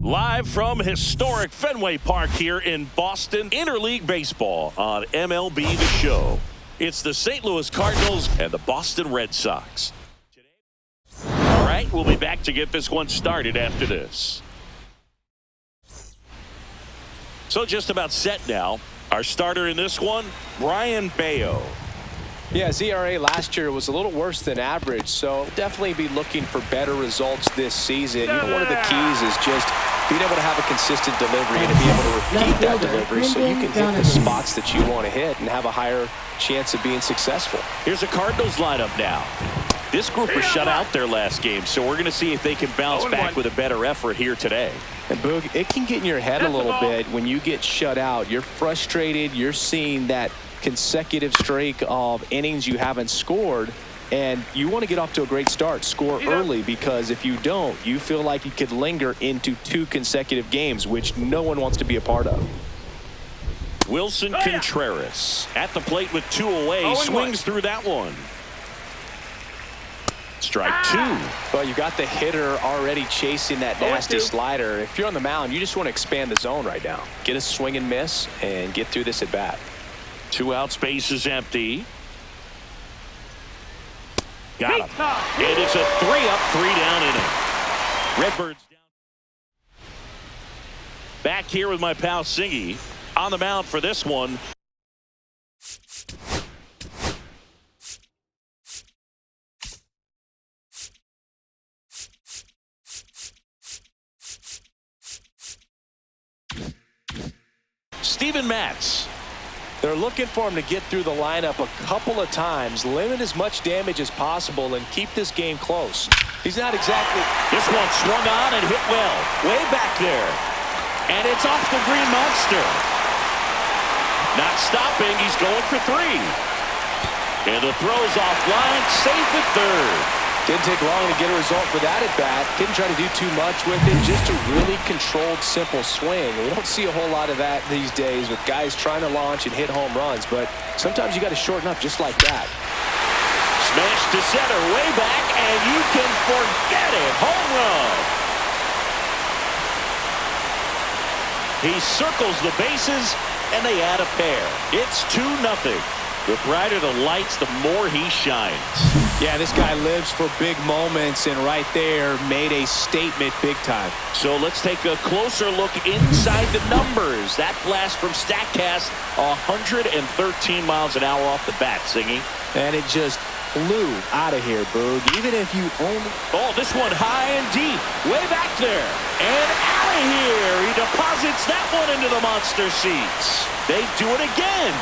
Live from historic Fenway Park here in Boston, Interleague Baseball on MLB The Show. It's the St. Louis Cardinals and the Boston Red Sox. All right, we'll be back to get this one started after this. So just about set now. Our starter in this one, Brian Bayo. Yeah, his ERA last year was a little worse than average, so definitely be looking for better results this season. One of the keys is just being able to have a consistent delivery and to be able to repeat that delivery so you can hit the spots that you want to hit and have a higher chance of being successful. Here's a Cardinals lineup now. This group was shut out their last game, so we're going to see if they can bounce back with a better effort here today. And Boog, it can get in your head a little bit when you get shut out. You're frustrated. You're seeing that consecutive streak of innings you haven't scored, and you want to get off to a great start, score early, because if you don't, you feel like you could linger into 2 consecutive games, which no one wants to be a part of. Wilson Contreras at the plate with 2 away, swings through that one. Strike 2. Well, you got the hitter already chasing that nasty slider. If you're on the mound, you just want to expand the zone right now. Get a swing and miss and get through this at bat. 2 out, space is empty. Got him. It is a 3-up, 3-down inning. Redbirds down. Back here with my pal Singy on the mound for this one. Steven Matz. They're looking for him to get through the lineup a couple of times, limit as much damage as possible, and keep this game close. He's not exactly... This one swung on and hit well. Way back there. And it's off the green monster. Not stopping. He's going for 3. And the throw's offline. Safe at third. Didn't take long to get a result for that at bat. Didn't try to do too much with it. Just a really controlled, simple swing. We don't see a whole lot of that these days with guys trying to launch and hit home runs. But sometimes you got to shorten up just like that. Smash to center, way back, and you can forget it. Home run. He circles the bases, and they add a pair. It's 2-0. The brighter the lights, the more he shines. Yeah, this guy lives for big moments, and right there made a statement big time. So let's take a closer look inside the numbers. That blast from StatCast, 113 miles an hour off the bat, Singy. And it just flew out of here, Boog. Even if you only... Oh, this one high and deep. Way back there. And out of here. He deposits that one into the monster seats. They do it again.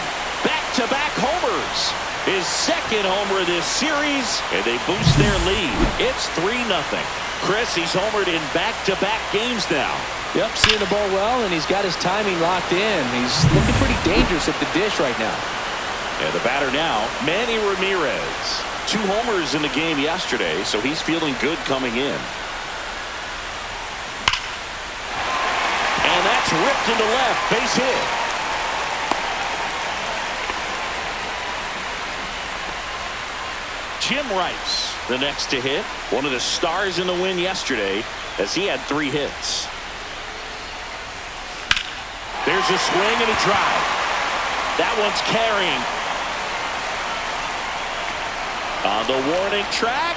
Back-to-back homers. His second homer this series, and they boost their lead. It's 3-0. Chris, he's homered in back-to-back games now. Yep, seeing the ball well, and he's got his timing locked in. He's looking pretty dangerous at the dish right now. And the batter now, Manny Ramirez. 2 homers in the game yesterday, so he's feeling good coming in. And that's ripped into left, base hit. Jim Rice, the next to hit. One of the stars in the win yesterday, as he had 3 hits. There's a swing and a drive. That one's carrying. On the warning track,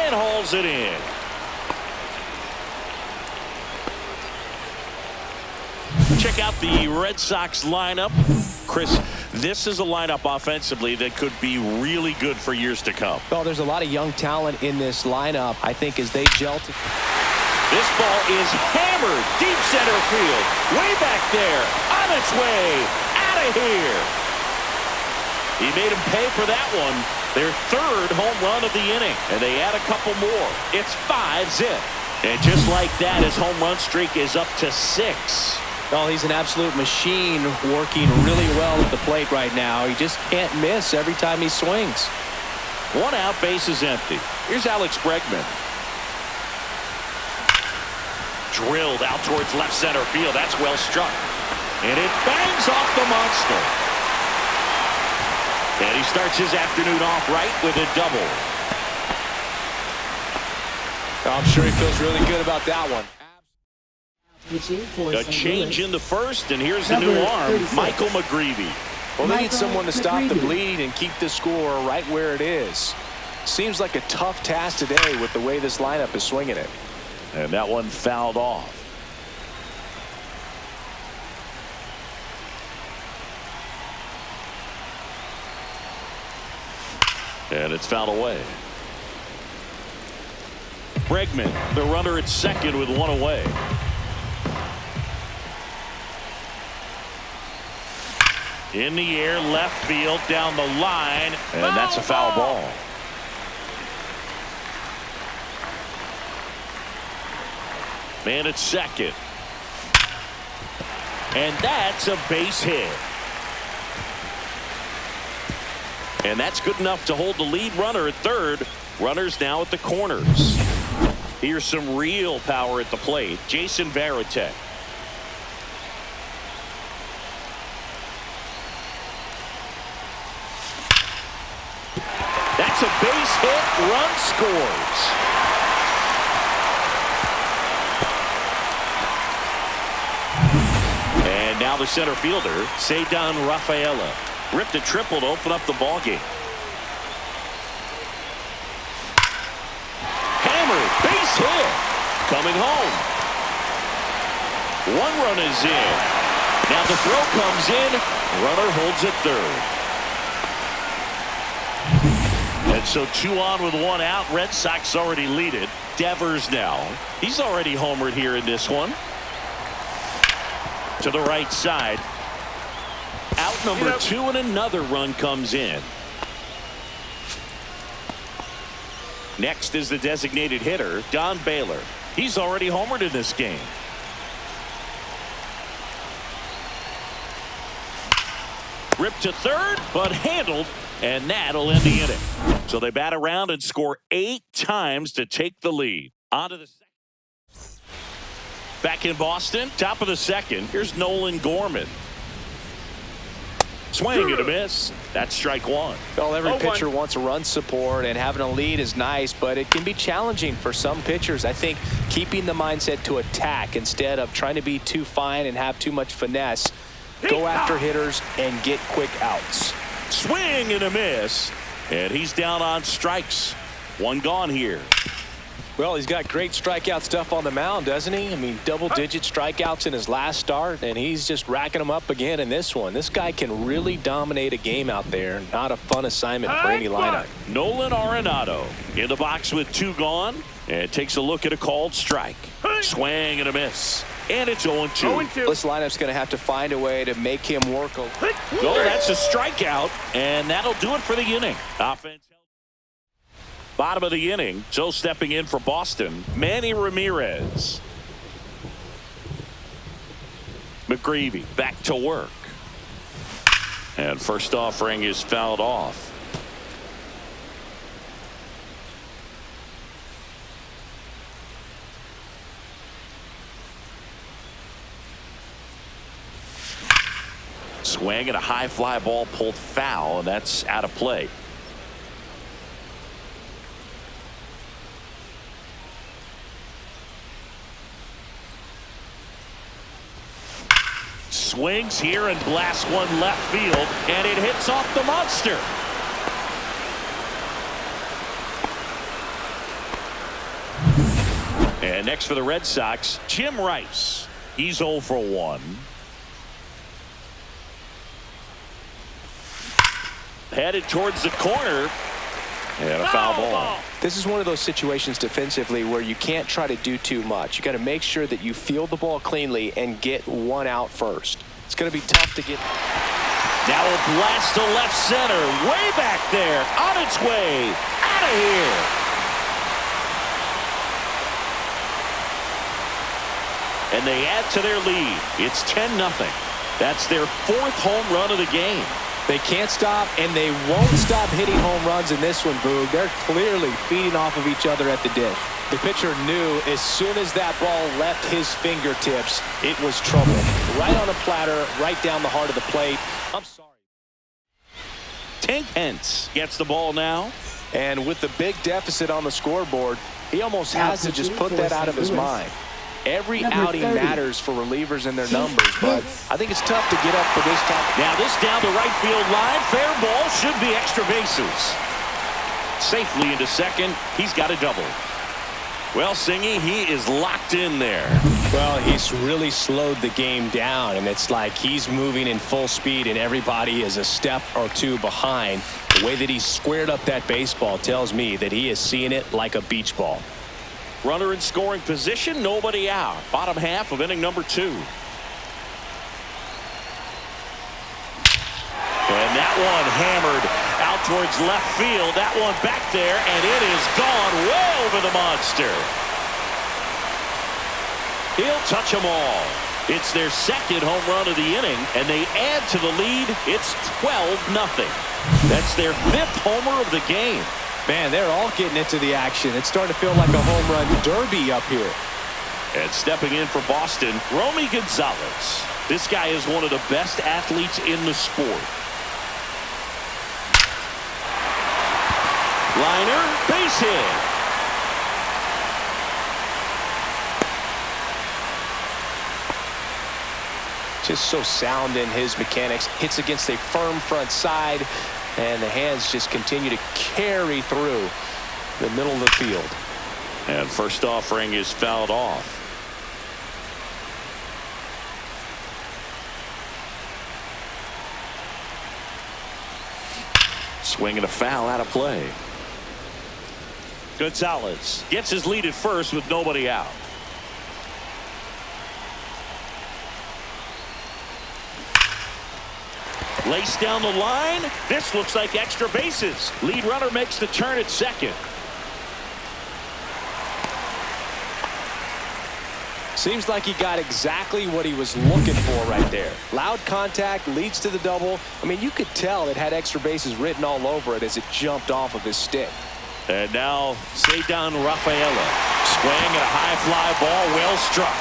and hauls it in. Check out the Red Sox lineup. Chris, this is a lineup offensively that could be really good for years to come. Well, there's a lot of young talent in this lineup. I think as they gel. This ball is hammered deep center field. Way back there. On its way. Out of here. He made him pay for that one. Their 3rd home run of the inning. And they add a couple more. It's 5-zip. And just like that, his home run streak is up to 6. Well, he's an absolute machine, working really well at the plate right now. He just can't miss every time he swings. 1 out, base is empty. Here's Alex Bregman. Drilled out towards left center field. That's well struck. And it bangs off the monster. And he starts his afternoon off right with a double. I'm sure he feels really good about that one. A change in the first, and here's the new arm, Michael McGreevy. Well, they need someone to stop the bleed and keep the score right where it is. Seems like a tough task today with the way this lineup is swinging it. And that one fouled off. And it's fouled away. Bregman, the runner at second with one away. In the air, left field, down the line, and that's a foul ball. Man at second. And that's a base hit. And that's good enough to hold the lead runner at third. Runners now at the corners. Here's some real power at the plate. Jason Varitek. That's a base hit. Run scores. And now the center fielder, Ceddanne Rafaela. Ripped a triple to open up the ball game. Hammered, base hit. Coming home. One run is in. Now the throw comes in. Runner holds at third. And so 2 on with 1 out. Red Sox already lead it. Devers now. He's already homered here in this one. To the right side. Out number 2, and another run comes in. Next is the designated hitter, Don Baylor. He's already homered in this game. Ripped to third, but handled, and that'll end the inning. So they bat around and score 8 times to take the lead. On to the second. Back in Boston, top of the second. Here's Nolan Gorman. Swing and a miss. That's strike one. Well, every pitcher wants a run support, and having a lead is nice, but it can be challenging for some pitchers. I think keeping the mindset to attack instead of trying to be too fine and have too much finesse. Go after hitters and get quick outs. Swing and a miss. And he's down on strikes. One gone here. Well, he's got great strikeout stuff on the mound, doesn't he? I mean, double-digit strikeouts in his last start, and he's just racking them up again in this one. This guy can really dominate a game out there. Not a fun assignment for any lineup. Nolan Arenado in the box with 2 gone, and takes a look at a called strike. Swing and a miss. And it's 0-2. This lineup's going to have to find a way to make him work. Oh, that's a strikeout, and that'll do it for the inning. Offense. Bottom of the inning, so stepping in for Boston, Manny Ramirez. McGreevy back to work. And first offering is fouled off. Swing and a high fly ball pulled foul, and that's out of play. Swings here and blasts one left field, and it hits off the monster. And next for the Red Sox, Jim Rice. He's 0 for 1. Headed towards the corner, and a foul ball. This is one of those situations defensively where you can't try to do too much. You got to make sure that you field the ball cleanly and get 1 out first. It's going to be tough to get. Now a blast to left center, way back there, on its way, out of here. And they add to their lead. It's 10-0. That's their 4th home run of the game. They can't stop, and they won't stop hitting home runs in this one, Boog. They're clearly feeding off of each other at the dish. The pitcher knew as soon as that ball left his fingertips, it was trouble. Right on a platter, right down the heart of the plate. I'm sorry. Tank Hence gets the ball now. And with the big deficit on the scoreboard, he almost has to just put that out of his mind. Every Number outing 30. matters for relievers and their numbers, but I think it's tough to get up for this time. Now this down the right field line. Fair ball, should be extra bases. Safely into second. He's got a double. Well, Singy, he is locked in there. Well, he's really slowed the game down, and it's like he's moving in full speed, and everybody is a step or two behind. The way that he squared up that baseball tells me that he is seeing it like a beach ball. Runner in scoring position, nobody out. Bottom half of inning number 2. And that one hammered out towards left field. That one back there, and it is gone way over the monster. He'll touch them all. It's their second home run of the inning, and they add to the lead. It's 12-0. That's their 5th homer of the game. Man, they're all getting into the action. It's starting to feel like a home run derby up here. And stepping in for Boston, Romy Gonzalez. This guy is one of the best athletes in the sport. Liner, base hit. Just so sound in his mechanics. Hits against a firm front side, and the hands just continue to carry through the middle of the field. And first offering is fouled off. Swing and a foul out of play. Gonzalez gets his lead at first with nobody out. Lace down the line. This looks like extra bases. Lead runner makes the turn at second. Seems like he got exactly what he was looking for right there. Loud contact leads to the double. I mean, you could tell it had extra bases written all over it as it jumped off of his stick. And now Cedar Rafaela. Swing and a high fly ball, well struck.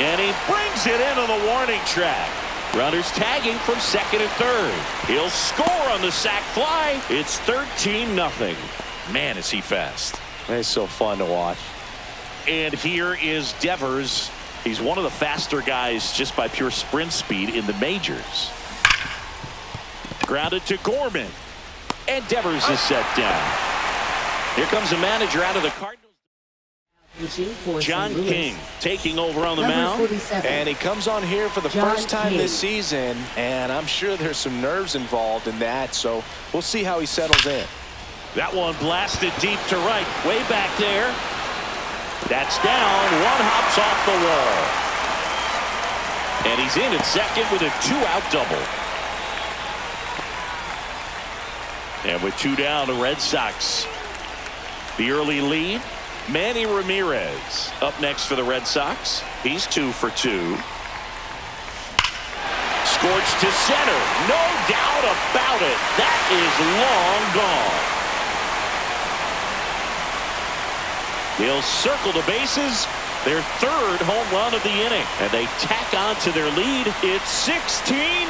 And he brings it into the warning track. Runners tagging from second and third. He'll score on the sac fly. It's 13-0. Man, is he fast. It's so fun to watch. And here is Devers. He's one of the faster guys just by pure sprint speed in the majors. Grounded to Gorman. And Devers is set down. Here comes the manager out of the Cardinals. John King taking over on the mound. And he comes on here for the first time this season, and I'm sure there's some nerves involved in that, so we'll see how he settles in. That one blasted deep to right, way back there. That's down. One hops off the wall. And he's in at second with a 2-out double. And with 2 down, the Red Sox. The early lead. Manny Ramirez up next for the Red Sox. He's 2 for 2. Scorched to center. No doubt about it. That is long gone. They'll circle the bases. Their 3rd home run of the inning. And they tack on to their lead. It's 16-0.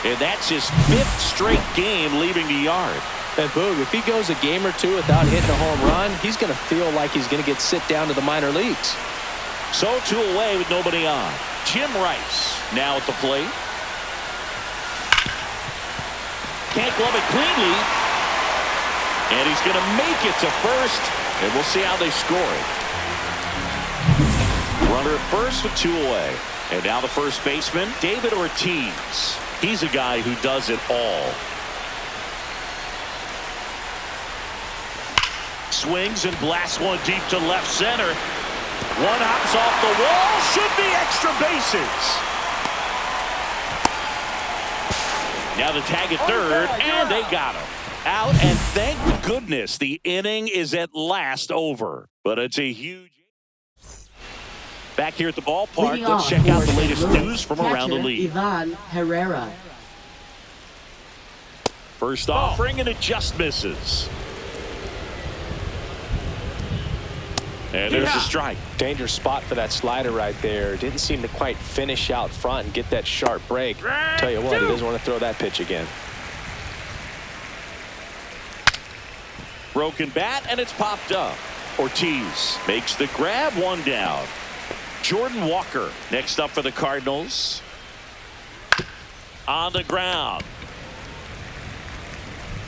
And that's his 5th straight game leaving the yard. And Boog, if he goes a game or 2 without hitting a home run, he's going to feel like he's going to get sit down to the minor leagues. So 2 away with nobody on. Jim Rice now at the plate. Can't glove it cleanly. And he's going to make it to first. And we'll see how they score it. Runner at first with 2 away. And now the first baseman, David Ortiz. He's a guy who does it all. Swings and blasts one deep to left center. One hops off the wall. Should be extra bases. Now the tag at third, and they got him. Out, and thank goodness the inning is at last over. But it's a huge... Back here at the ballpark, let's check out the latest news from around the league. Ivan Herrera. First offering, and it just misses. And there's a strike. Dangerous spot for that slider right there. Didn't seem to quite finish out front and get that sharp break. Tell you what, he doesn't want to throw that pitch again. Broken bat, and it's popped up. Ortiz makes the grab, one down. Jordan Walker next up for the Cardinals. On the ground.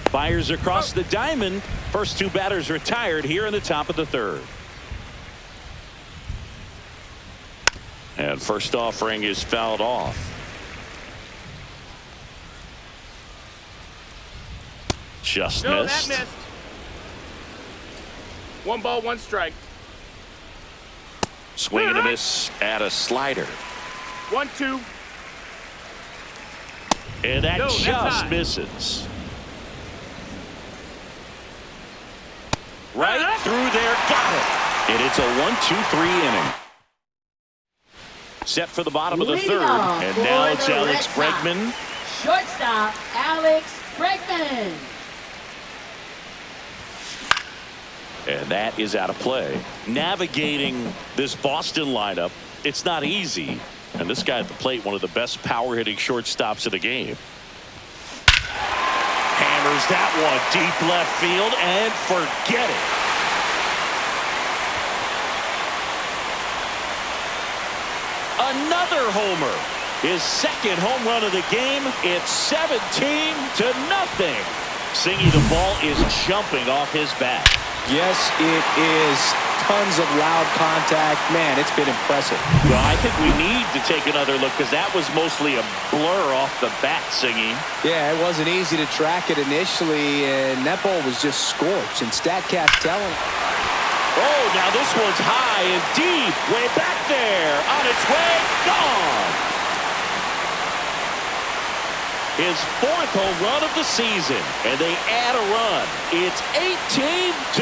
Fires across the diamond. First two batters retired here in the top of the third. And first offering is fouled off. Just missed. That missed. 1 ball, 1 strike. Swing and a miss at a slider. 1-2. And that that's just high. misses. Right through there, got it. And it's a 1-2-3 inning. Set for the bottom of the Leading third, off and for now it's the Alex Red Sox. Bregman. Shortstop, Alex Bregman. And that is out of play. Navigating this Boston lineup, it's not easy. And this guy at the plate, one of the best power-hitting shortstops in the game. Hammers that one deep left field, and forget it. Another homer. His second home run of the game. It's 17-0. Singy, the ball is jumping off his bat. Yes, it is. Tons of loud contact. Man, it's been impressive. Well, I think we need to take another look because that was mostly a blur off the bat, Singy. Yeah, it wasn't easy to track it initially, and that ball was just scorched. And StatCast telling. Oh, now this one's high and deep. Way back there. On its way. Gone. His fourth home run of the season. And they add a run. It's 18-0.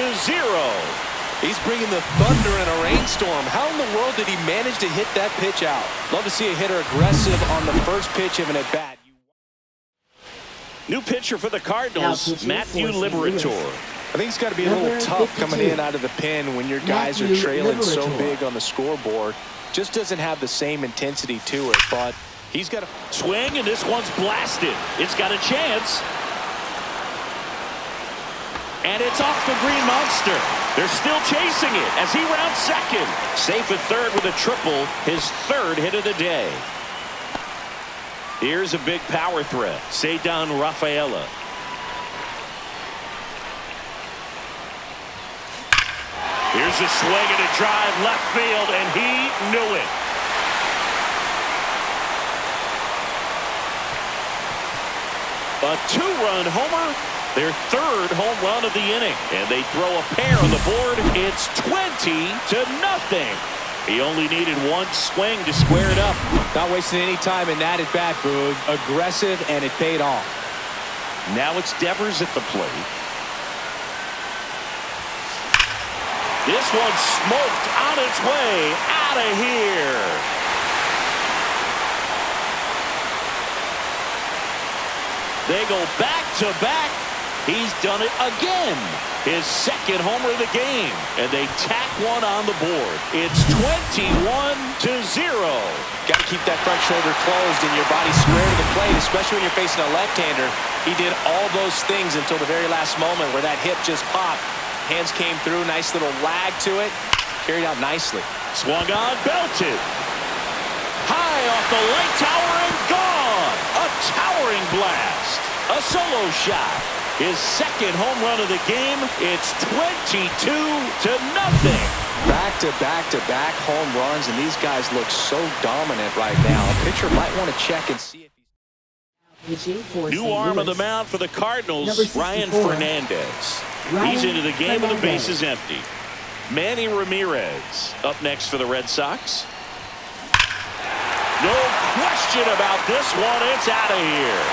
He's bringing the thunder in a rainstorm. How in the world did he manage to hit that pitch out? Love to see a hitter aggressive on the first pitch of an at-bat. New pitcher for the Cardinals, Matthew Liberator. I think it's got to be a little tough coming in out of the pen when your guys are trailing so big on the scoreboard. Just doesn't have the same intensity to it, but he's got a swing, and this one's blasted. It's got a chance. And it's off the green monster. They're still chasing it as he rounds second. Safe at third with a triple, his third hit of the day. Here's a big power threat. Ceddanne Rafaela. Here's a swing and a drive left field, and he knew it. A two-run homer. Their third home run of the inning. And they throw a pair on the board. It's 20-0. He only needed one swing to square it up. Not wasting any time in that at bat, Boog. Aggressive, and it paid off. Now it's Devers at the plate. This one's smoked on its way out of here. They go back-to-back. He's done it again. His second homer of the game. And they tack one on the board. It's 21-0. Got to keep that front shoulder closed and your body square to the plate, especially when you're facing a left-hander. He did all those things until the very last moment where that hip just popped. Hands came through. Nice little lag to it. Carried out nicely. Swung on, belted. High off the light tower and gone. A towering blast. A solo shot. His second home run of the game. It's 22-0. Back-to-back-to-back home runs, and these guys look so dominant right now. A pitcher might want to check and see if he's... New arm of the mound for the Cardinals, Ryan Fernandez. He's into the game with the bases empty. Manny Ramirez up next for the Red Sox. No question about this one. It's out of here.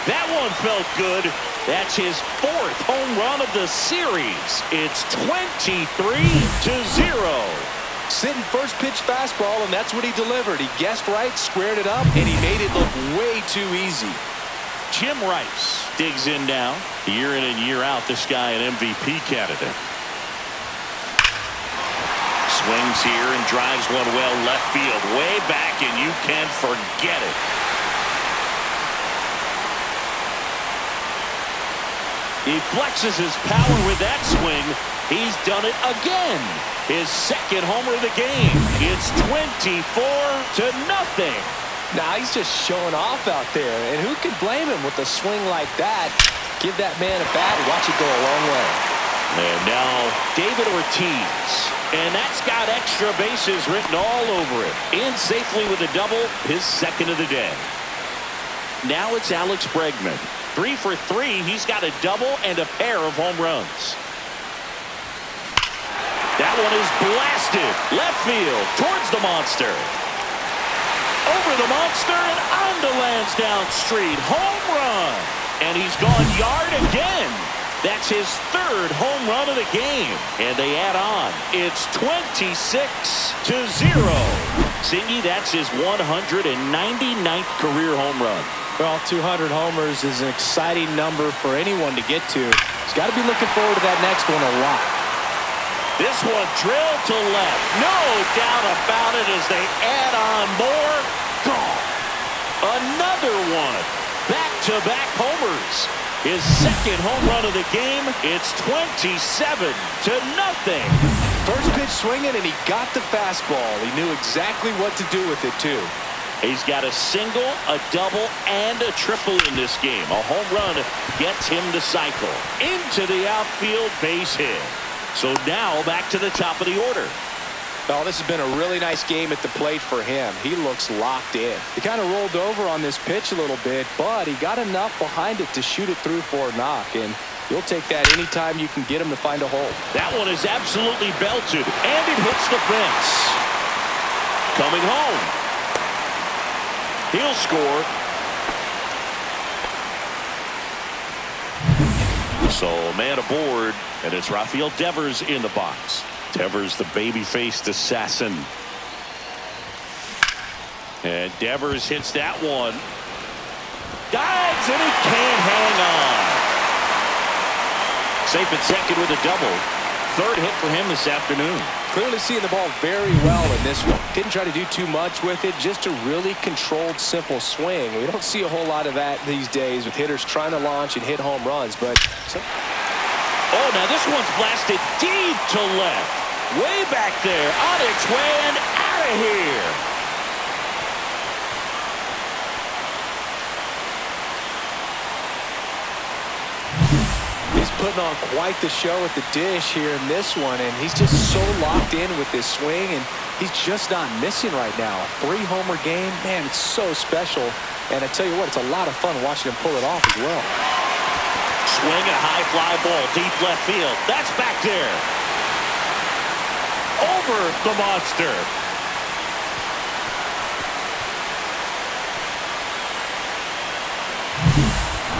That one felt good. That's his fourth home run of the series. It's 23-0. Sitting first pitch fastball, and that's what he delivered. He guessed right, squared it up, and he made it look way too easy. Jim Rice digs in now. Year in and year out, this guy an MVP candidate. Swings here and drives one well left field. Way back, and you can forget it. He flexes his power with that swing. He's done it again. His second homer of the game. It's 24-0. Now he's just showing off out there. And who can blame him with a swing like that? Give that man a bat and watch it go a long way. And now David Ortiz. And that's got extra bases written all over it. In safely with a double, his second of the day. Now it's Alex Bregman. 3 for 3. He's got a double and a pair of home runs. That one is blasted. Left field towards the monster. Over the monster and onto Lansdowne Street. Home run. And he's gone yard again. That's his third home run of the game. And they add on. It's 26-0. Singy, that's his 199th career home run. Well, 200 homers is an exciting number for anyone to get to. He's got to be looking forward to that next one a lot. This one drilled to left. No doubt about it as they add on more. Gone. Another one. Back-to-back homers. His second home run of the game. It's 27-0. First pitch swinging, and he got the fastball. He knew exactly what to do with it, too. He's got a single, a double, and a triple in this game. A home run gets him to cycle. Into the outfield, base hit. So now back to the top of the order. Well, this has been a really nice game at the plate for him. He looks locked in. He kind of rolled over on this pitch a little bit, but he got enough behind it to shoot it through for a knock. And you'll take that anytime you can get him to find a hole. That one is absolutely belted, and it hits the fence. Coming home. He'll score. So man aboard, and it's Rafael Devers in the box. Devers, the baby-faced assassin. And Devers hits that one. Dives, and he can't hang on. Safe at second with a double. Third hit for him this afternoon. Clearly seeing the ball very well in this one. Didn't try to do too much with it. Just a really controlled, simple swing. We don't see a whole lot of that these days with hitters trying to launch and hit home runs. But oh, now this one's blasted deep to left. Way back there. On its way and out of here. He's putting on quite the show at the dish here in this one, and he's just so locked in with this swing, and he's just not missing right now. A 3-homer game, man, it's so special. And I tell you what, it's a lot of fun watching him pull it off as well. Swing and a high fly ball deep left field. That's back there. Over the monster.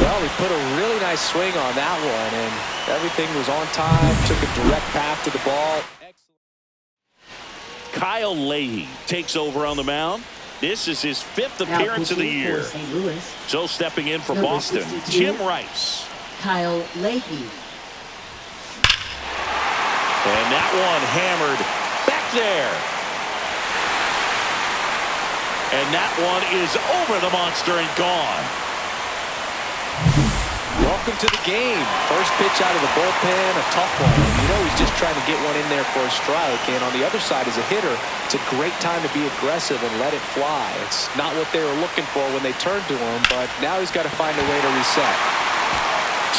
Well, he put a really nice swing on that one, and everything was on time, took a direct path to the ball. Excellent. Kyle Leahy takes over on the mound. This is his 5th appearance of the year. So stepping in for Boston, Jim Rice. Kyle Leahy. And that one hammered back there. And that one is over the monster and gone. Welcome to the game. First pitch out of the bullpen, a tough one. You know he's just trying to get one in there for a strike. And on the other side, as a hitter, it's a great time to be aggressive and let it fly. It's not what they were looking for when they turned to him, but now he's got to find a way to reset.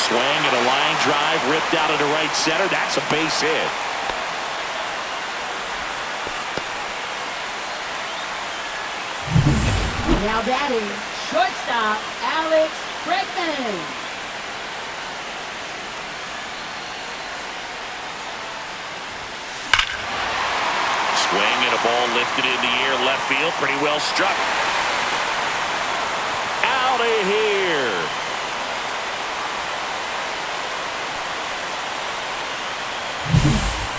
Swing and a line drive ripped out into right center. That's a base hit. Now batting, shortstop, Alex Bregman. Swing and a ball lifted in the air, left field, pretty well struck. Out of here.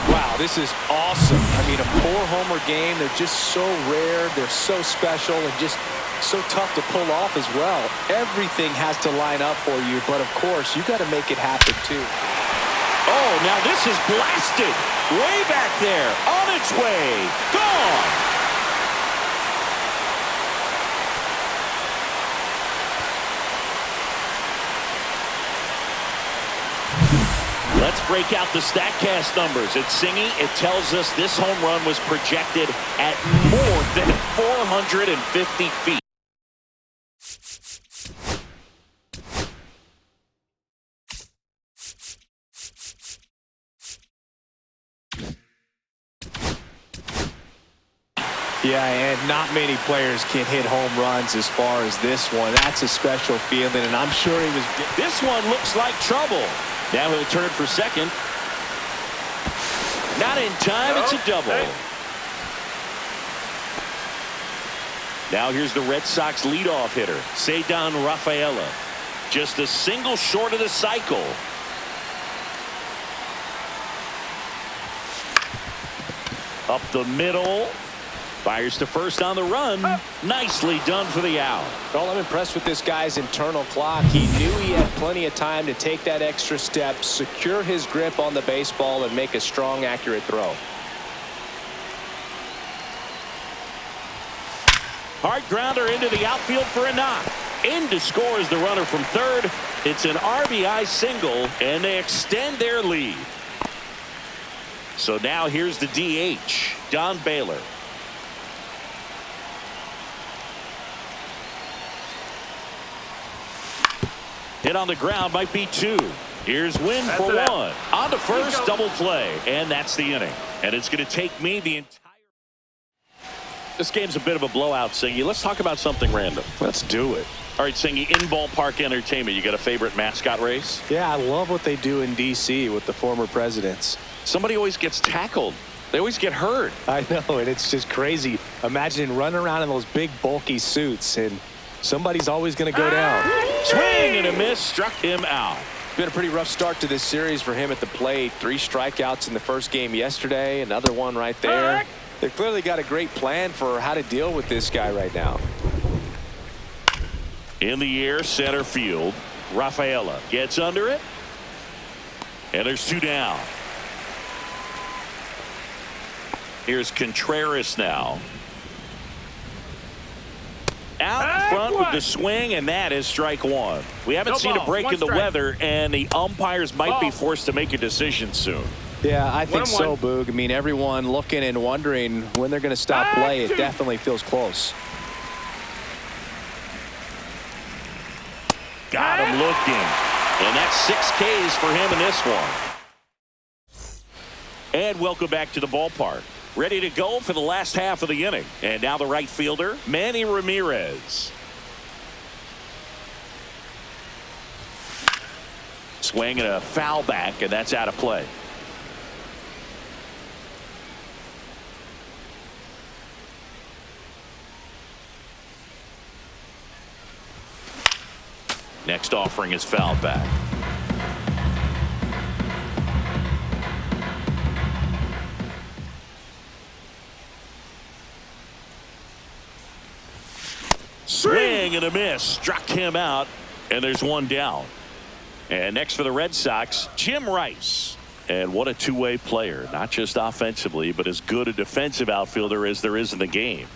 Wow, this is awesome. I mean, a 4-homer game, they're just so rare, they're so special, and just so tough to pull off as well. Everything has to line up for you, but of course, you got to make it happen too. Oh, now this is blasted. Way back there. On its way. Gone. Let's break out the StatCast numbers. At Singy, it tells us this home run was projected at more than 450 feet. Yeah, and not many players can hit home runs as far as this one. That's a special feeling, and I'm sure he was. This one looks like trouble. Now he'll turn for second. Not in time. It's a double. Hey. Now here's the Red Sox leadoff hitter, Ceddanne Rafaela. Just a single short of the cycle. Up the middle. Fires to first on the run. Nicely done for the out. Well, I'm impressed with this guy's internal clock. He knew he had plenty of time to take that extra step, secure his grip on the baseball, and make a strong, accurate throw. Hard grounder into the outfield for a knock. In to score is the runner from third. It's an RBI single, and they extend their lead. So now here's the DH, Don Baylor. Hit on the ground, might be two. Here's Wynn for one. On to first, double play, and that's the inning. And it's going to take me the entire. This game's a bit of a blowout, Singy. Let's talk about something random. Let's do it. All right, Singy, in ballpark entertainment, you got a favorite mascot race? Yeah, I love what they do in D.C. with the former presidents. Somebody always gets tackled. They always get hurt. I know, and it's just crazy. Imagine running around in those big, bulky suits, and somebody's always going to go down. Swing and a miss, struck him out. Been a pretty rough start to this series for him at the plate. 3 strikeouts in the first game yesterday, another one right there. They've clearly got a great plan for how to deal with this guy right now. In the air, center field. Rafaela gets under it. And there's 2 down. Here's Contreras now. Out in front with the swing, and that is strike 1. We haven't seen a break in the weather, and the umpires might be forced to make a decision soon. Yeah, I think so, Boog. I mean, everyone looking and wondering when they're going to stop play. It definitely feels close. Got him looking. And that's 6 Ks for him in this one. And welcome back to the ballpark. Ready to go for the last half of the inning. And now the right fielder, Manny Ramirez. Swing and a foul back, and that's out of play. Next offering is foul back. Swing and a miss. Struck him out, and there's 1 down. And next for the Red Sox, Jim Rice. And what a two-way player, not just offensively, but as good a defensive outfielder as there is in the game.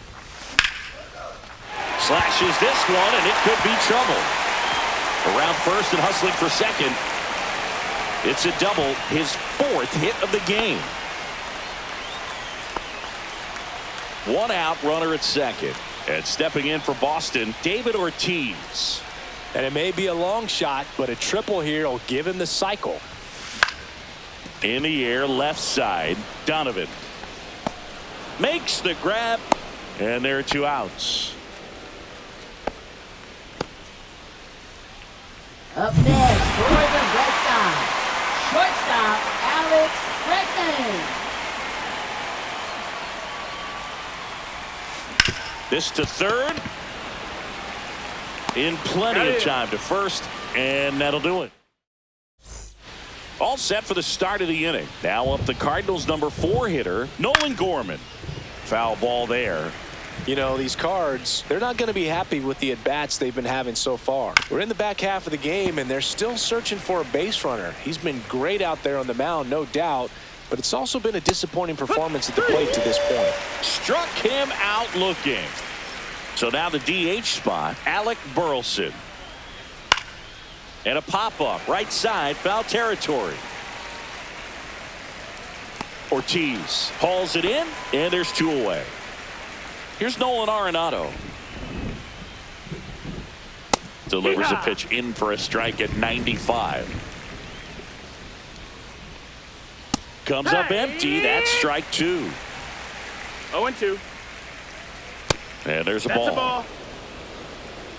Slashes this one, and it could be trouble. Around first and hustling for second. It's a double, his 4th hit of the game. 1 out, runner at second. And stepping in for Boston, David Ortiz. And it may be a long shot, but a triple here will give him the cycle. In the air, left side, Donovan. Makes the grab, and there are 2 outs. Up next for the Red Sox, shortstop Alex Bregman. This to third. In plenty of time to first, and that'll do it. All set for the start of the inning. Now up the Cardinals' number 4 hitter, Nolan Gorman. Foul ball there. You know, these Cards, they're not going to be happy with the at-bats they've been having so far. We're in the back half of the game, and they're still searching for a base runner. He's been great out there on the mound, no doubt, but it's also been a disappointing performance at the plate to this point. Struck him out looking. So now the DH spot, Alec Burleson. And a pop-up, right side, foul territory. Ortiz hauls it in, and there's 2 away. Here's Nolan Arenado. Delivers a pitch in for a strike at 95. Comes up empty. That's strike 2. 0-2. And there's a That's ball. a ball.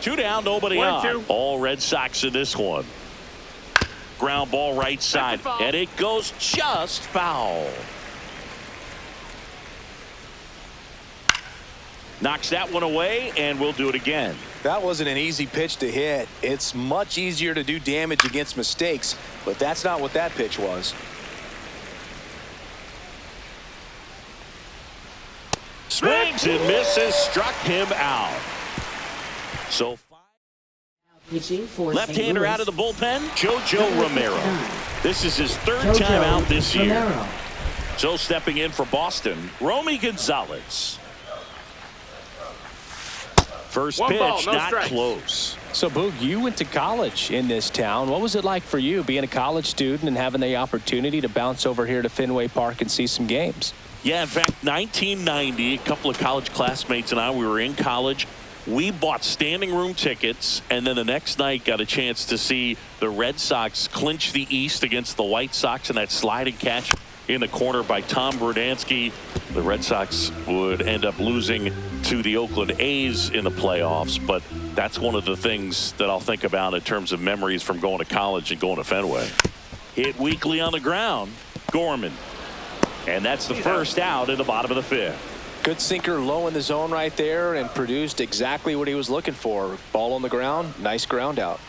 2 down, nobody 1-2. on. All Red Sox in this one. Ground ball right side, and it goes just foul. Knocks that one away, and we'll do it again. That wasn't an easy pitch to hit. It's much easier to do damage against mistakes, but that's not what that pitch was. Swings and misses, struck him out. So Pitching for left-hander St. out of the Louis. bullpen, JoJo Romero. This is his 3rd JoJo time out this year. Romero. So stepping in for Boston, Romy Gonzalez. First One pitch, ball, no not strikes. close. So, Boog, you went to college in this town. What was it like for you being a college student and having the opportunity to bounce over here to Fenway Park and see some games? Yeah, in fact, 1990, a couple of college classmates and I, we were in college. We bought standing room tickets, and then the next night got a chance to see the Red Sox clinch the East against the White Sox in that sliding catch in the corner by Tom Brudansky. The Red Sox would end up losing to the Oakland A's in the playoffs, but that's one of the things that I'll think about in terms of memories from going to college and going to Fenway. Hit weakly on the ground, Gorman. And that's the first out in the bottom of the 5th. Good sinker low in the zone right there and produced exactly what he was looking for. Ball on the ground, nice ground out.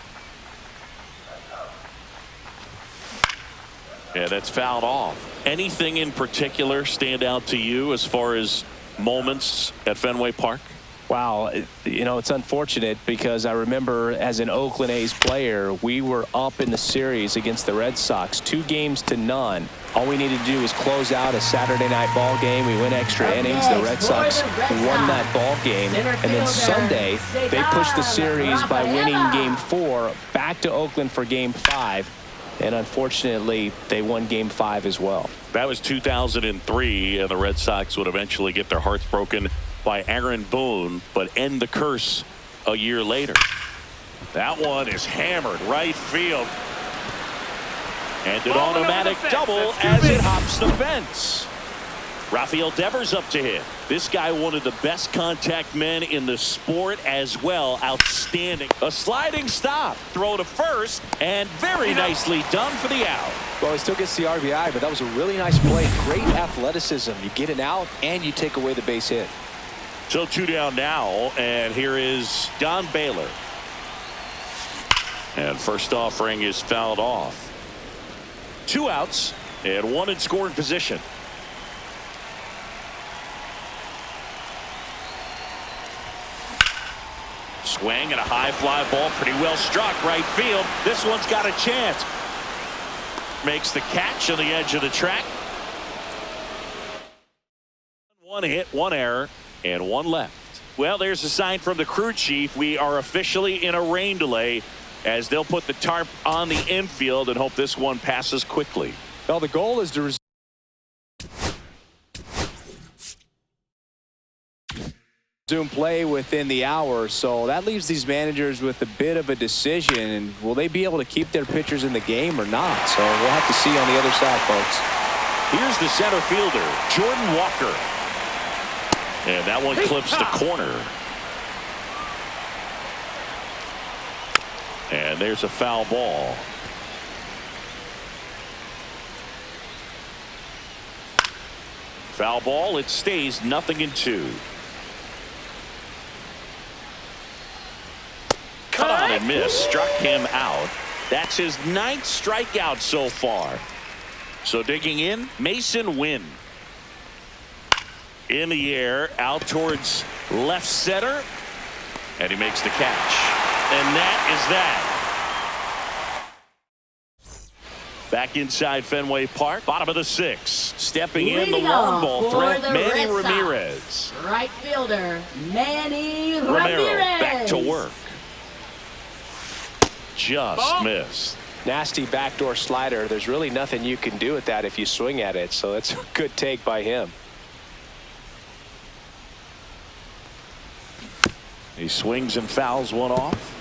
Yeah, that's fouled off. Anything in particular stand out to you as far as moments at Fenway Park? Wow, you know, it's unfortunate because I remember as an Oakland A's player, we were up in the series against the Red Sox, 2-0. All we needed to do was close out a Saturday night ball game. We went extra innings. The Red Sox won that ball game. And then Sunday, they pushed the series by winning Game 4 back to Oakland for Game 5. And unfortunately, they won Game 5 as well. That was 2003, and the Red Sox would eventually get their hearts broken by Aaron Boone, but end the curse a year later. That one is hammered right field. And an automatic double as it hops the fence. Rafael Devers up to hit. This guy, one of the best contact men in the sport as well. Outstanding. A sliding stop. Throw to first, and very nicely done for the out. Well, he still gets the RBI, but that was a really nice play. Great athleticism. You get it out, and you take away the base hit. So 2 down now, and here is Don Baylor. And first offering is fouled off. 2 outs, and 1 in scoring position. Swing and a high fly ball, pretty well struck right field. This one's got a chance. Makes the catch on the edge of the track. 1 hit, 1 error, and 1 left. Well, there's a sign from the crew chief. We are officially in a rain delay as they'll put the tarp on the infield and hope this one passes quickly. Well, the goal is to resume play within the hour, so that leaves these managers with a bit of a decision. And will they be able to keep their pitchers in the game or not? So we'll have to see on the other side, folks. Here's the center fielder, Jordan Walker. And that one clips the corner. And there's a foul ball. Foul ball, it stays 0-2. Cut on and miss, struck him out. That's his 9th strikeout so far. So digging in, Mason Wynn. In the air, out towards left center. And he makes the catch. And that is that. Back inside Fenway Park, bottom of the 6th. Stepping in the long ball threat, Manny Ramirez. Right fielder, Manny Romero Ramirez. back to work. Just missed. Nasty backdoor slider. There's really nothing you can do with that if you swing at it. So that's a good take by him. He swings and fouls one off.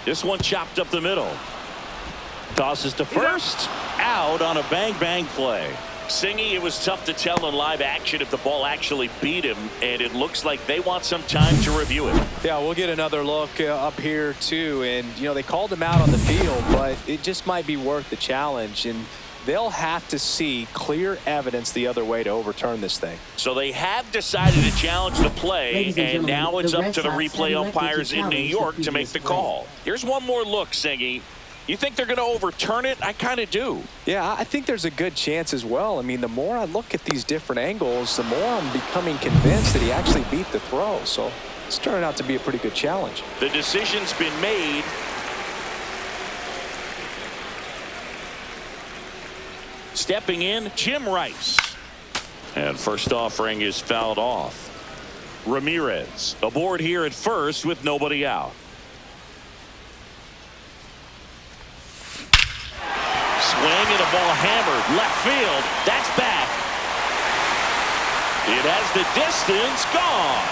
This one chopped up the middle. Tosses to first. Out on a bang-bang play. Singy, it was tough to tell in live action if the ball actually beat him, and it looks like they want some time to review it. Yeah, we'll get another look up here too, and you know they called him out on the field, but it just might be worth the challenge, and they'll have to see clear evidence the other way to overturn this thing. So they have decided to challenge the play, and now it's up to the replay umpires in New York to make the call. Here's one more look, Singy. You think they're going to overturn it? I kind of do. Yeah, I think there's a good chance as well. I mean, the more I look at these different angles, the more I'm becoming convinced that he actually beat the throw. So it's turning out to be a pretty good challenge. The decision's been made. Stepping in, Jim Rice. And first offering is fouled off. Ramirez aboard here at first with nobody out. Swing and a ball hammered left field. That's back. It has the distance gone.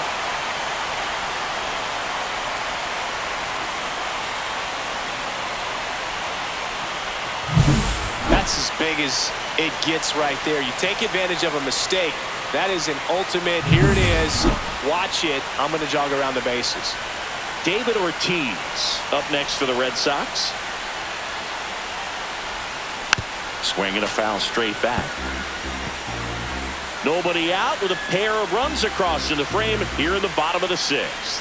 That's as big as it gets right there. You take advantage of a mistake. That is an ultimate. Here it is. Watch it. I'm going to jog around the bases. David Ortiz up next for the Red Sox. Swing and a foul straight back. Nobody out with a pair of runs across in the frame here in the bottom of the sixth.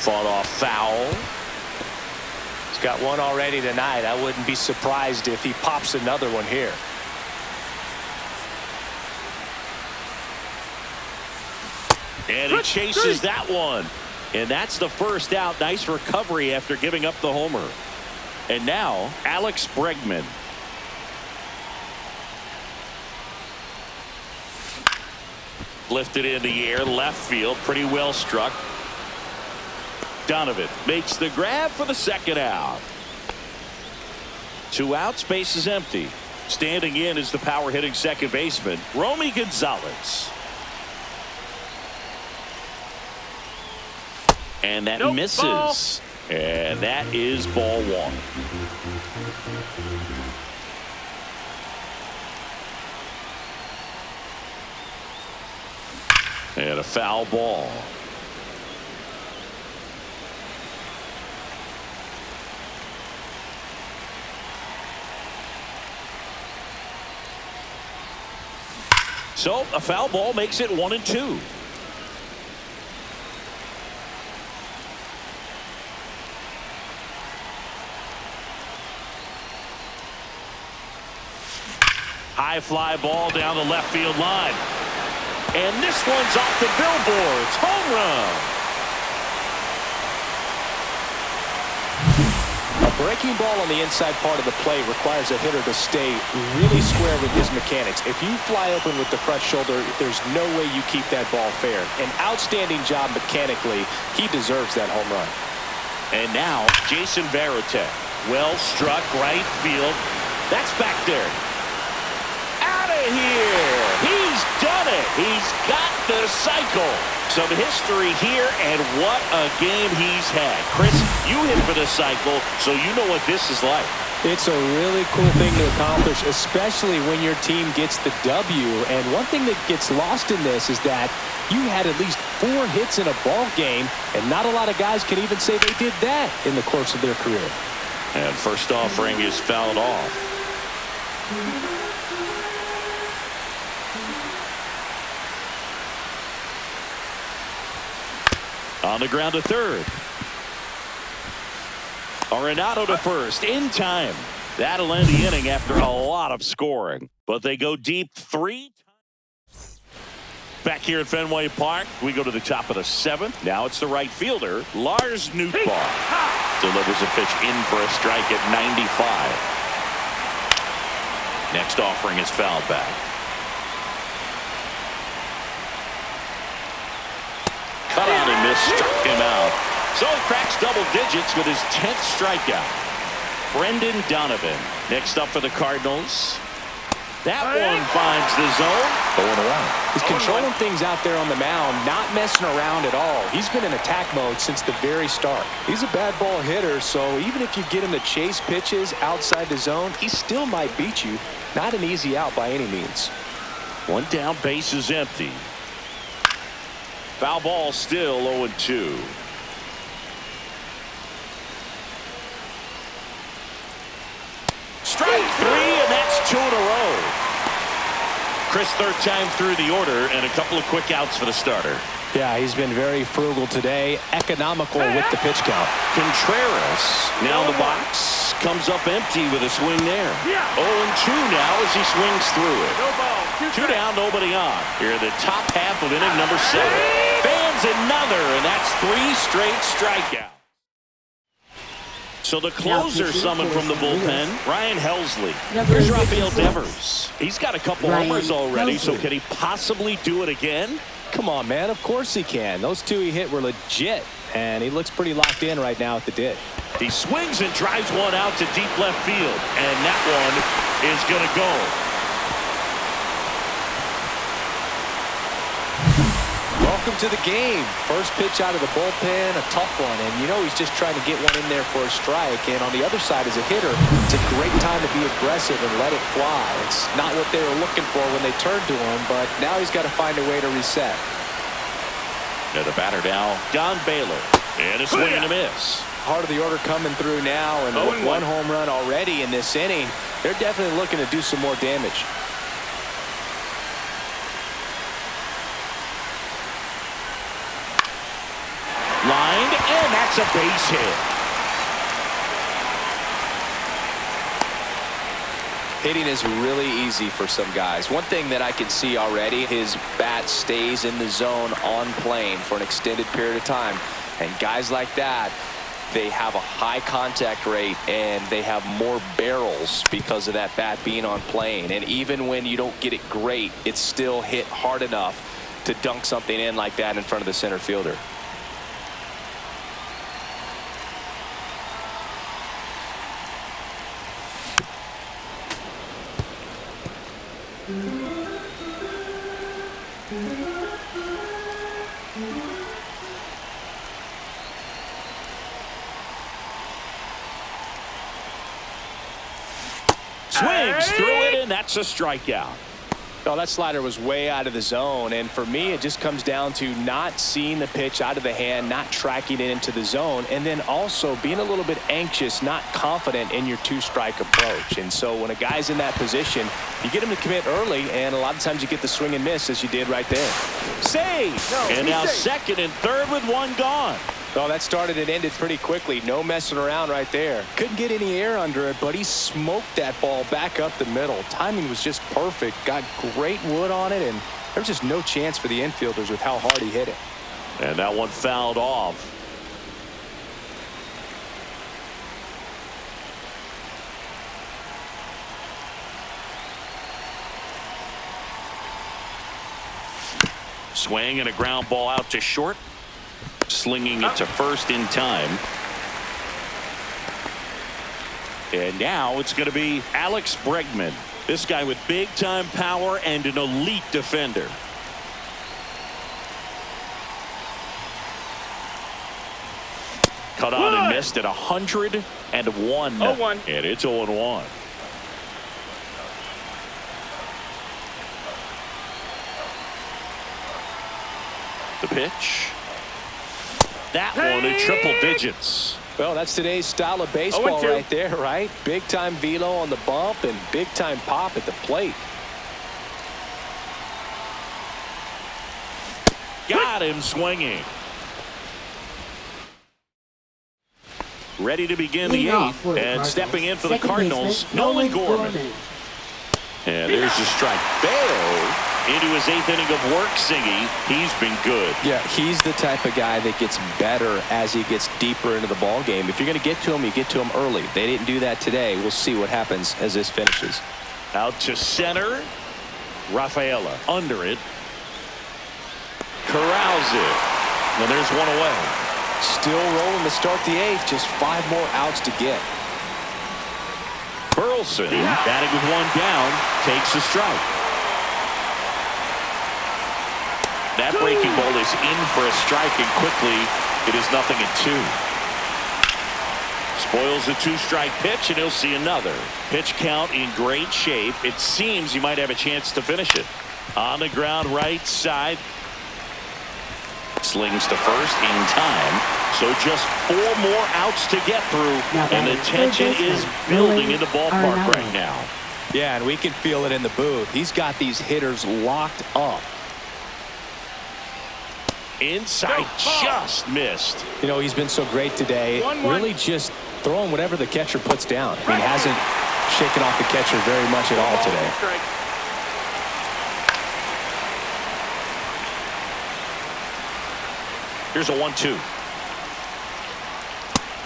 Fought off foul. He's got one already tonight. I wouldn't be surprised if he pops another one here. And he chases that one. And that's the first out. Nice recovery after giving up the homer. And now Alex Bregman. Lifted in the air, left field, pretty well struck. Donovan makes the grab for the second out. 2 outs, base is empty. Standing in is the power hitting second baseman, Romy Gonzalez. And that misses. Ball. And that is ball one. And a foul ball. So a foul ball makes it 1-2. High fly ball down the left field line. And this one's off the billboards. Home run. A breaking ball on the inside part of the plate requires a hitter to stay really square with his mechanics. If you fly open with the front shoulder, there's no way you keep that ball fair. An outstanding job mechanically. He deserves that home run. And now Jason Varitek. Well struck right field. That's back there. Out of here. He's done it. He's got the cycle. Some history here, and what a game he's had. Chris, you hit for the cycle, so you know what this is like. It's a really cool thing to accomplish, especially when your team gets the W. And one thing that gets lost in this is that you had at least 4 hits in a ball game, and not a lot of guys can even say they did that in the course of their career. And first offering is fouled off. On the ground to third. Arenado to first in time. That'll end the inning after a lot of scoring. But they go deep 3 times. Back here at Fenway Park, we go to the top of the 7th. Now it's the right fielder, Lars Nootbaar. Delivers a pitch in for a strike at 95. Next offering is fouled back. Cut out and missed, struck him out. So he cracks double digits with his 10th strikeout. Brendan Donovan next up for the Cardinals. That one finds the zone. Going around. He's controlling things out there on the mound, not messing around at all. He's been in attack mode since the very start. He's a bad ball hitter, so even if you get him to chase pitches outside the zone, he still might beat you. Not an easy out by any means. One down, base is empty. Foul ball still 0-2. Strike 3, and that's 2 in a row. Chris, third time through the order, and a couple of quick outs for the starter. Yeah, he's been very frugal today, economical with the pitch count. Contreras now in the box, comes up empty with a swing there. 0-2 now as he swings through it. No ball. 2 down, nobody on. Here in the top half of inning number 7. Fans another, and that's 3 straight strikeouts. So the closer summoned from the bullpen, Ryan Helsley. Here's Rafael Devers. He's got a couple homers already, so can he possibly do it again? Come on, man. Of course he can. Those 2 he hit were legit, and he looks pretty locked in right now at the dish. He swings and drives one out to deep left field, and that one is going to go. Welcome to the game. First pitch out of the bullpen, a tough one, and you know he's just trying to get one in there for a strike. And on the other side, as a hitter, it's a great time to be aggressive and let it fly. It's not what they were looking for when they turned to him, but now he's got to find a way to reset. Now the batter now, Don Baylor, and a swing and a miss. Heart of the order coming through now, and with 1 home run already in this inning, they're definitely looking to do some more damage. Lined, and that's a base hit. Hitting is really easy for some guys. One thing that I can see already, his bat stays in the zone on plane for an extended period of time. And guys like that, they have a high contact rate and they have more barrels because of that bat being on plane. And even when you don't get it great, it's still hit hard enough to dunk something in like that in front of the center fielder. Swings through it, and that's a strikeout. Well, that slider was way out of the zone, and for me, it just comes down to not seeing the pitch out of the hand, not tracking it into the zone, and then also being a little bit anxious, not confident in your 2-strike approach. And so when a guy's in that position, you get him to commit early, and a lot of times you get the swing and miss as you did right there. Save! And now second and third with 1 gone. Well, that started and ended pretty quickly. No messing around right there. Couldn't get any air under it, but he smoked that ball back up the middle. Timing was just perfect. Got great wood on it, and there was just no chance for the infielders with how hard he hit it. And that one fouled off. Swing and a ground ball out to short. Slinging it to first in time. And now it's going to be Alex Bregman. This guy with big-time power and an elite defender. Cut on and missed at 101. 0-1. And it's 0-1. The pitch. That one in triple digits. Well, that's today's style of baseball right there, right? Big-time velo on the bump and big-time pop at the plate. Got him swinging. ready to begin the eighth, and stepping in for the Cardinals, Nolan Gorman. And there's the strike. Bail into his eighth inning of work, Siggy. He's been good. Yeah, he's the type of guy that gets better as he gets deeper into the ball game. If you're going to get to him, you get to him early. They didn't do that today. We'll see what happens as this finishes. Out to center. Rafaela under it. Corrals it. And there's one away. Still rolling to start the eighth. Just 5 more outs to get. Burleson, batting with one down, takes a strike. That breaking ball is in for a strike, and quickly it is 0-2. Spoils a 2-strike pitch, and he'll see another. Pitch count in great shape. It seems he might have a chance to finish it. On the ground, right side. Slings to first in time. So just 4 more outs to get through, and the tension is building in the ballpark right now. Yeah, and we can feel it in the booth. He's got these hitters locked up. Inside, just missed. You know, he's been so great today. Really just throwing whatever the catcher puts down. He hasn't shaken off the catcher very much at all today. Here's a 1-2.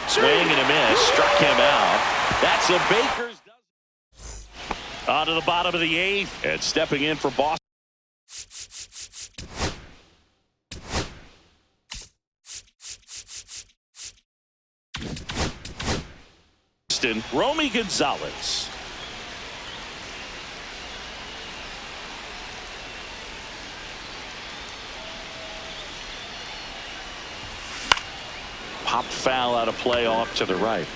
Swing and a miss. Struck him out. That's a Baker's dozen. On to the bottom of the eighth. And stepping in for Boston. Romy Gonzalez. Popped foul out of play off to the right.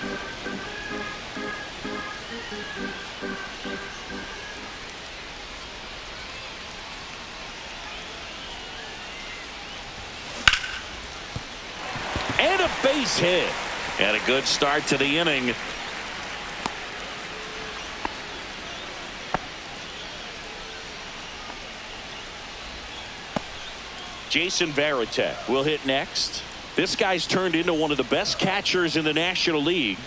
And a base hit. And a good start to the inning. Jason Varitek will hit next. This guy's turned into one of the best catchers in the National League.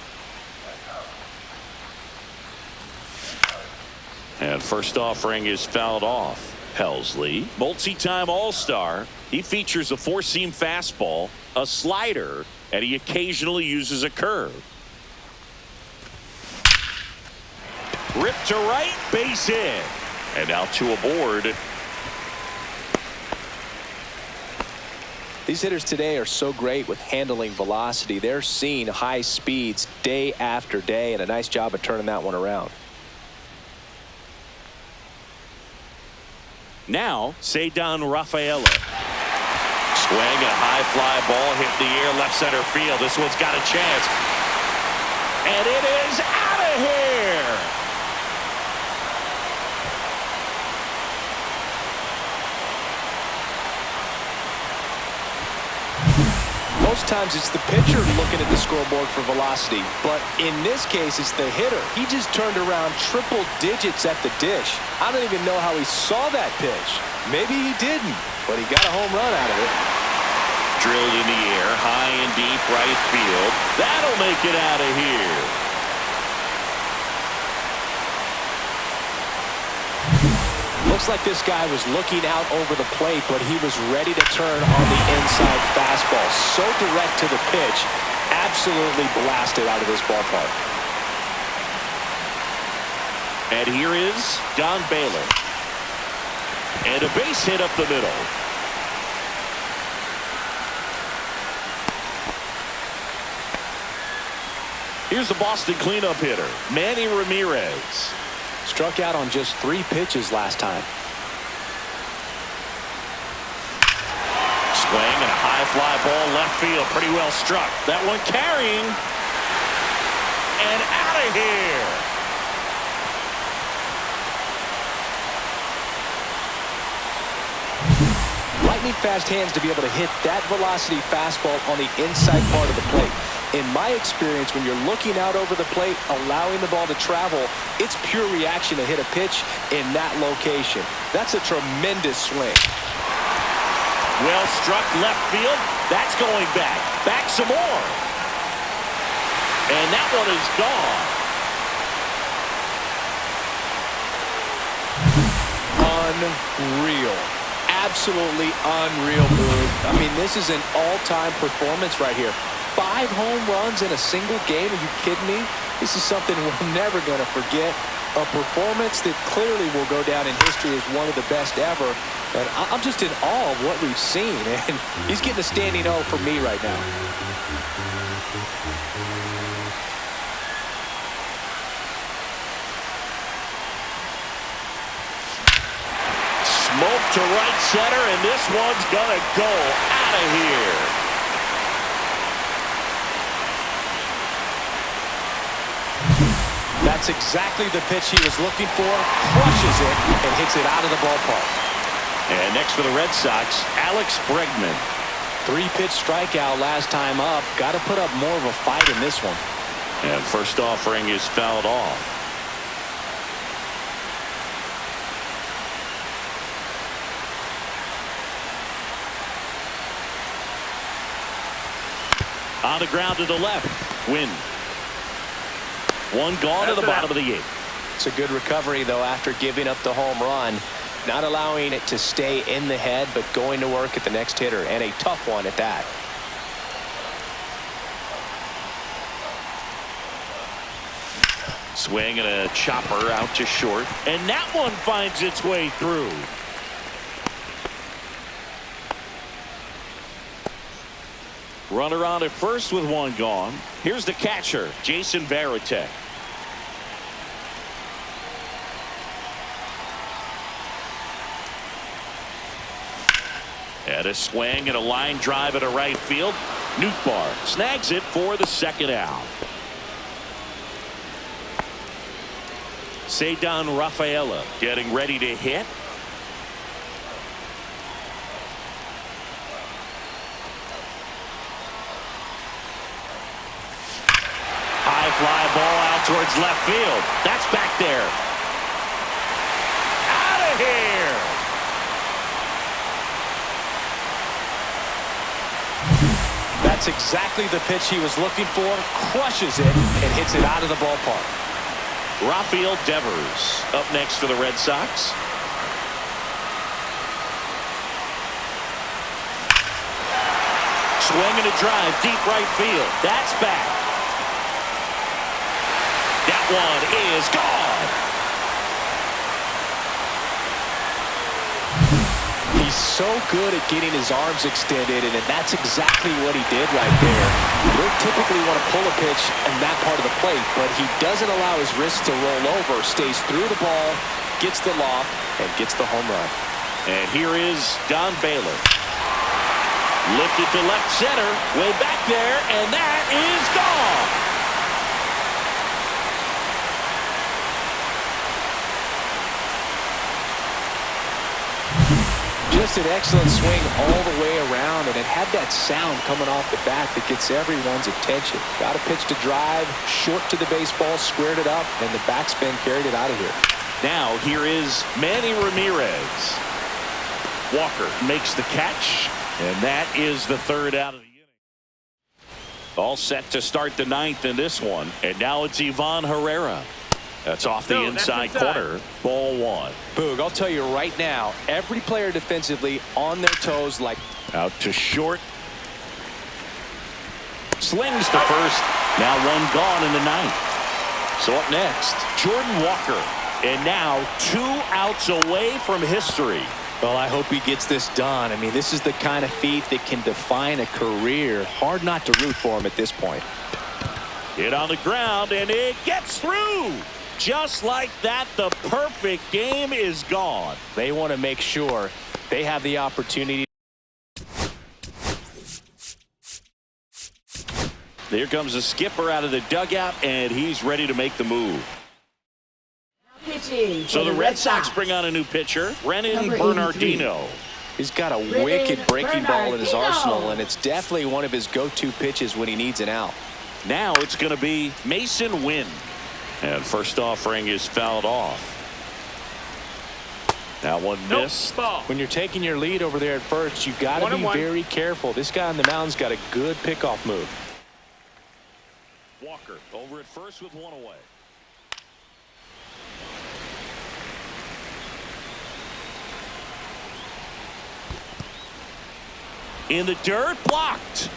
And first offering is fouled off. Helsley, multi-time All-Star. He features a 4-seam fastball, a slider, and he occasionally uses a curve. Ripped to right, base hit. And now 2 aboard. These hitters today are so great with handling velocity. They're seeing high speeds day after day, and a nice job of turning that one around. Now, Ceddanne Rafaela. Swing and a high fly ball hit in the air, left center field. This one's got a chance. And it is out of here. Most times it's the pitcher looking at the scoreboard for velocity, but in this case it's the hitter. He just turned around triple digits at the dish. I don't even know how he saw that pitch. Maybe he didn't, but he got a home run out of it. Drilled in the air, high and deep right field. That'll make it out of here. Looks like this guy was looking out over the plate, but he was ready to turn on the inside fastball. So direct to the pitch, absolutely blasted out of this ballpark. And here is Don Baylor. And a base hit up the middle. Here's the Boston cleanup hitter, Manny Ramirez. Struck out on just 3 pitches last time. Swing and a high fly ball left field. Pretty well struck. That one carrying. And out of here. Lightning fast hands to be able to hit that velocity fastball on the inside part of the plate. In my experience, when you're looking out over the plate, allowing the ball to travel, it's pure reaction to hit a pitch in that location. That's a tremendous swing. Well struck left field. That's going back. Back some more. And that one is gone. Unreal. Absolutely unreal move. I mean, this is an all-time performance right here. 5 home runs in a single game. Are you kidding me? This is something we're never going to forget. A performance that clearly will go down in history as one of the best ever. And I'm just in awe of what we've seen. And he's getting a standing O for me right now. Smoke to right center, and this one's gonna go out of here. That's exactly the pitch he was looking for. Crushes it and hits it out of the ballpark. And next for the Red Sox, Alex Bregman. 3-pitch strikeout last time up. Got to put up more of a fight in this one. And first offering is fouled off. On the ground to the left. Win. One gone to the bottom of the 8th. It's a good recovery, though, after giving up the home run. Not allowing it to stay in the head, but going to work at the next hitter, and a tough one at that. Swing and a chopper out to short. And that one finds its way through. Runner on at first with one gone. Here's the catcher, Jason Varitek. And a swing and a line drive at a right field. Nootbaar snags it for the second out. Ceddanne Rafaela getting ready to hit. High fly ball out towards left field. That's back there. Out of here. That's exactly the pitch he was looking for. Crushes it and hits it out of the ballpark. Rafael Devers up next for the Red Sox. Swing and a drive deep right field. That's back. That one is gone. He's so good at getting his arms extended, and that's exactly what he did right there. You don't typically want to pull a pitch in that part of the plate, but he doesn't allow his wrist to roll over, stays through the ball, gets the loft, and gets the home run. And here is Don Baylor. Lifted to left center, way back there, and that is gone. Just an excellent swing all the way around, and it had that sound coming off the bat that gets everyone's attention. Got a pitch to drive, short to the baseball, squared it up, and the backspin carried it out of here. Now here is Manny Ramirez. Walker makes the catch, and that is the third out of the inning. All set to start the 9th in this one, and now it's Ivan Herrera. That's off the inside corner. Ball 1. Boog, I'll tell you right now, every player defensively on their toes like. Out to short. Slings to first. Now one gone in the 9th. So up next, Jordan Walker. And now 2 outs away from history. Well, I hope he gets this done. I mean, this is the kind of feat that can define a career. Hard not to root for him at this point. Hit on the ground, and it gets through. Just like that, the perfect game is gone. They want to make sure they have the opportunity. There comes the skipper out of the dugout, and he's ready to make the move. So the Red Sox bring on a new pitcher, Brennan Bernardino. He's got a wicked breaking ball in his arsenal, and it's definitely one of his go-to pitches when he needs an out. Now it's going to be Mason Wynn. And first offering is fouled off. That one missed. When you're taking your lead over there at first, you got to be very careful. This guy on the mound's got a good pickoff move. Walker over at first with one away. In the dirt, blocked.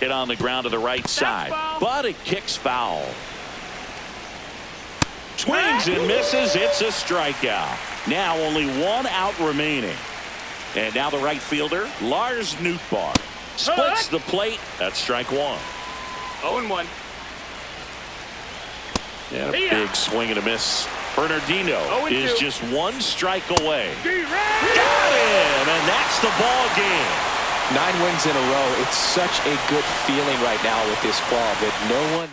Hit on the ground to the right side, but it kicks foul. Swings and misses. It's a strikeout. Now only one out remaining. And now the right fielder, Lars Nootbaar, splits the plate. That's strike one. 0-1. And a big swing and a miss. Bernardino is just one strike away. Got him, and that's the ball game. 9 wins in a row. It's such a good feeling right now with this club that no one